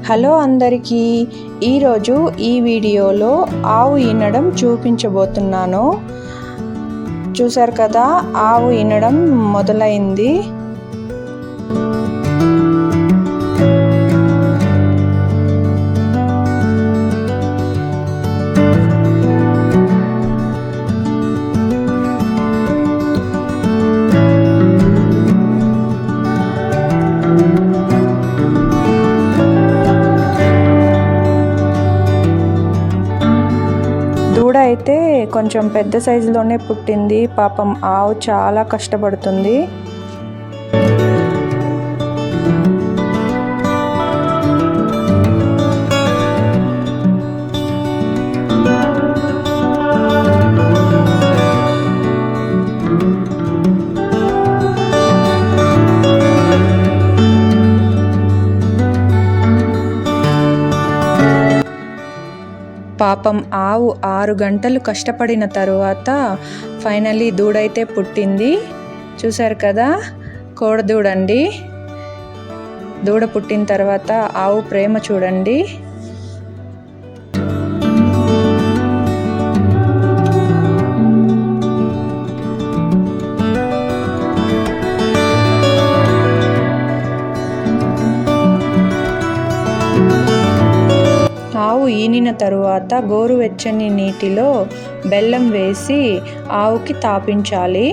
Hello అందరికీ, ఈరోజు ఈ వీడియోలో ఆవు ఈనడం చూపించబోతున్నాను. చూసారు కదా, ఆవు ఈనడం మొదలైంది. దూడ అయితే కొంచెం పెద్ద సైజులోనే పుట్టింది. పాపం ఆవు చాలా కష్టపడుతుంది. పాపం ఆవు 6 గంటలు కష్టపడిన తరువాత ఫైనలీ దూడైతే పుట్టింది. చూసారు కదా, కోడదూడండి. దూడ పుట్టిన తర్వాత ఆవు ప్రేమ చూడండి. ఆవు ఈనిన తరువాత గోరువెచ్చని నీటిలో బెల్లం వేసి ఆవుకి తాపించాలి.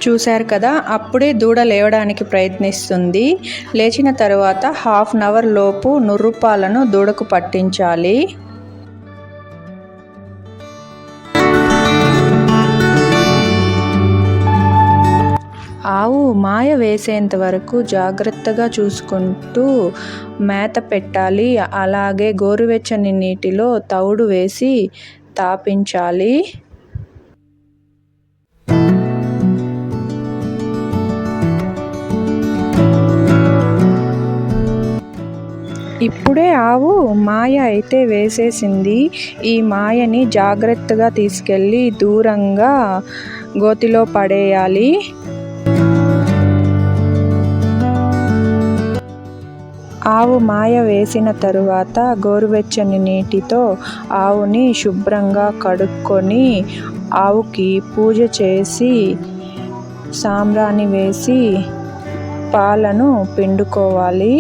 చూశారు కదా, అప్పుడే దూడ లేవడానికి ప్రయత్నిస్తుంది. లేచిన తరువాత ½ గంట లోపు నుర్రుపాలను దూడకు పట్టించాలి. ఆవు మాయ వేసేంత వరకు జాగ్రత్తగా చూసుకుంటూ మేత పెట్టాలి. అలాగే గోరువెచ్చని నీటిలో తవుడు వేసి తాపించాలి. ఇప్పుడే ఆవు మాయ అయితే వేసేసింది. ఈ మాయని జాగ్రత్తగా తీసుకెళ్ళి దూరంగా గోతిలో పడేయాలి. ఆవు మాయ వేసిన తరువాత గోరువెచ్చని నీటితో ఆవుని శుభ్రంగా కడుక్కొని ఆవుకి పూజ చేసి సాంబ్రాణి వేసి పాలను పిండుకోవాలి.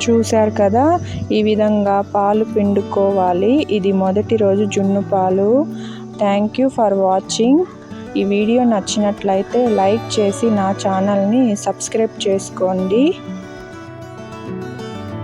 చూశారు కదా, ఈ విధంగా పాలు పిండుకోవాలి. ఇది మొదటి రోజు జున్ను పాలు. Thank you for watching. ఈ వీడియో నచ్చినట్లయితే లైక్ చేసి నా ఛానల్ని సబ్స్క్రైబ్ చేసుకోండి.